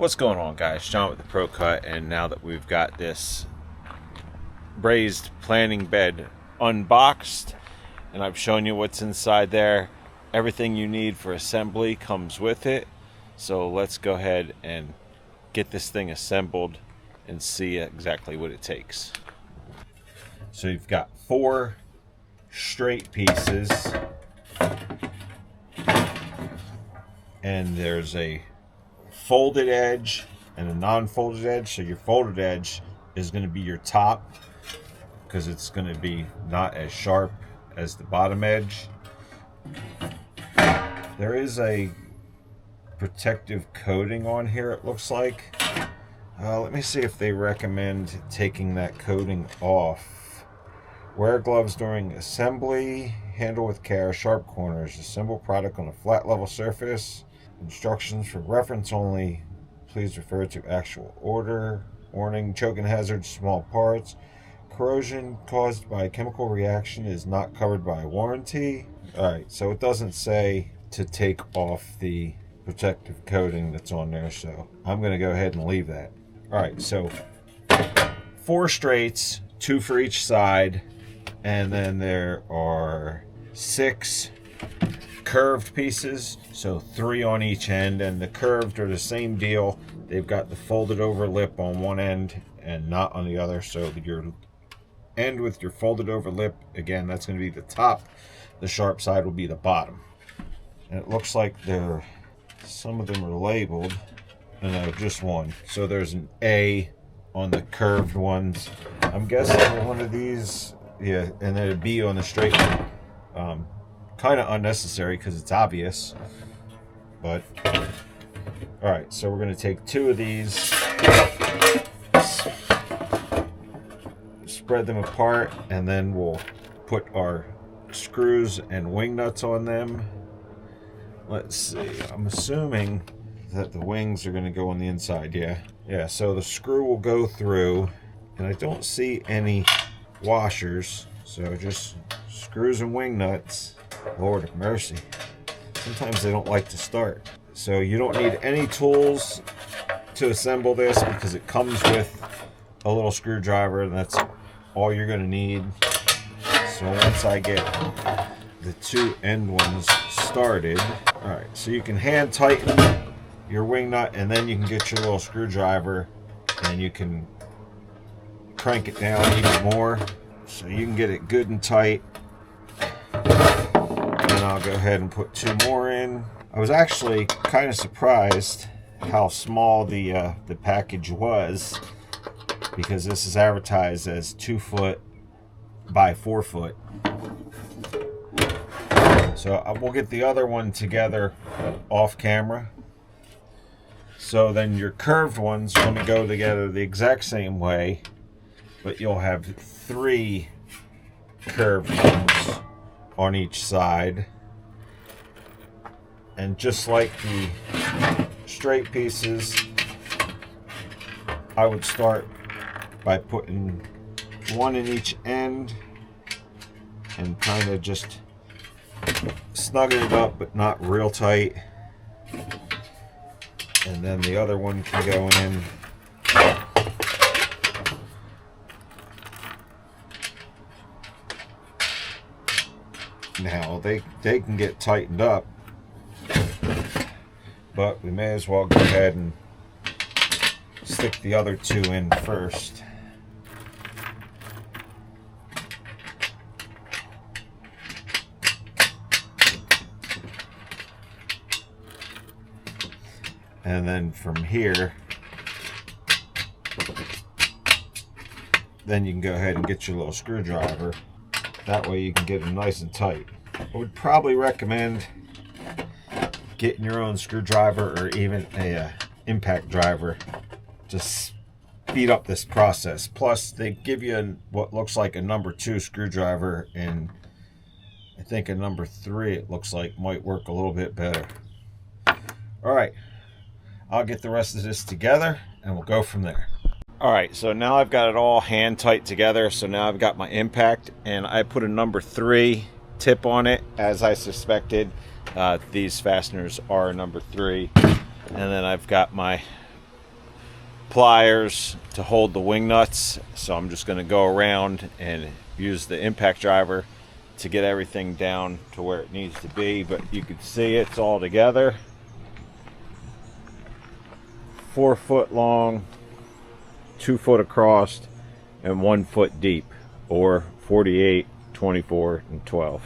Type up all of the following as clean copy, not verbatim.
What's going on, guys? John with the ProCut, and now that we've got this raised planning bed unboxed and I've shown you what's inside there, everything you need for assembly comes with it. So let's go ahead and get this thing assembled and see exactly what it takes. So you've got 4 straight pieces, and there's a folded edge and a non-folded edge. So your folded edge is going to be your top because it's going to be not as sharp as the bottom edge. There is a protective coating on here, it looks like. Let me see if they recommend taking that coating off. Wear gloves during assembly. Handle with care sharp corners. Assemble product on a flat level surface. Instructions for reference only. Please refer to actual order. Warning, choking hazards, small parts. Corrosion caused by a chemical reaction is not covered by warranty. Alright, so it doesn't say to take off the protective coating that's on there, so I'm going to go ahead and leave that. Alright, so 4 straights, 2 for each side, and then there are 6 curved pieces, so 3 on each end, and the curved are the same deal. They've got the folded over lip on one end and not on the other, so your end with your folded over lip, again, that's going to be the top. The sharp side will be the bottom. And it looks like some of them are labeled. No, just one. So there's an A on the curved ones. I'm guessing one of these, yeah, and then a B on the straight one. Kind of unnecessary because it's obvious, but all right, so we're going to take 2 of these, spread them apart, and then we'll put our screws and wing nuts on them. Let's see, I'm assuming that the wings are going to go on the inside. Yeah, so the screw will go through, and I don't see any washers, so just screws and wing nuts. Lord of mercy, sometimes they don't like to start. So you don't need any tools to assemble this because it comes with a little screwdriver, and that's all you're going to need. So once I get the 2 end ones started, all right, so you can hand tighten your wing nut, and then you can get your little screwdriver and you can crank it down even more so you can get it good and tight. I'll go ahead and put 2 more in. I was actually kind of surprised how small the package was, because this is advertised as 2 foot by 4 foot. So we'll get the other one together off camera. So then your curved ones are going to go together the exact same way, but you'll have 3 curved ones on each side. And just like the straight pieces, I would start by putting 1 in each end and kind of just snugging it up, but not real tight. And then the other one can go in. Now they can get tightened up, but we may as well go ahead and stick the other 2 in first. And then from here, then you can go ahead and get your little screwdriver. That way you can get them nice and tight. I would probably recommend getting your own screwdriver or even a impact driver to speed up this process. Plus they give you what looks like a number 2 screwdriver, and I think a number 3 it looks like might work a little bit better. Alright, I'll get the rest of this together and we'll go from there. Alright, so now I've got it all hand tight together. So now I've got my impact, and I put a number 3 tip on it, as I suspected. These fasteners are number 3. And then I've got my pliers to hold the wing nuts, so I'm just going to go around and use the impact driver to get everything down to where it needs to be. But you can see it's all together. 4 foot long, 2 foot across, and 1 foot deep, or 48, 24, and 12.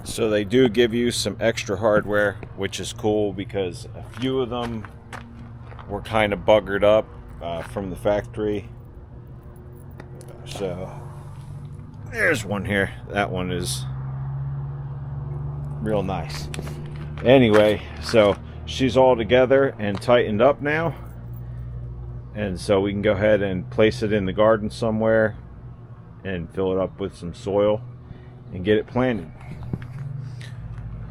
So they do give you some extra hardware, which is cool because a few of them were kind of buggered up from the factory. So there's one here. That one is real nice. Anyway, so she's all together and tightened up now, and so we can go ahead and place it in the garden somewhere and fill it up with some soil and get it planted.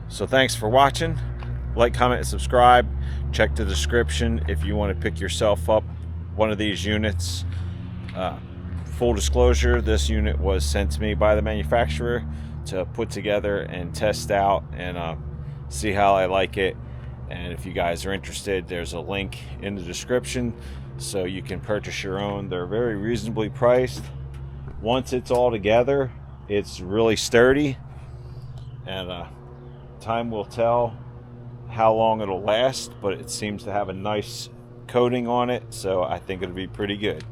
So thanks for watching. Like, comment, and subscribe. Check the description if you want to pick yourself up one of these units. Full disclosure, this unit was sent to me by the manufacturer to put together and test out and see how I like it. And if you guys are interested, there's a link in the description so you can purchase your own. They're very reasonably priced. Once it's all together, it's really sturdy, and time will tell how long it'll last, but it seems to have a nice coating on it, so I think it'll be pretty good.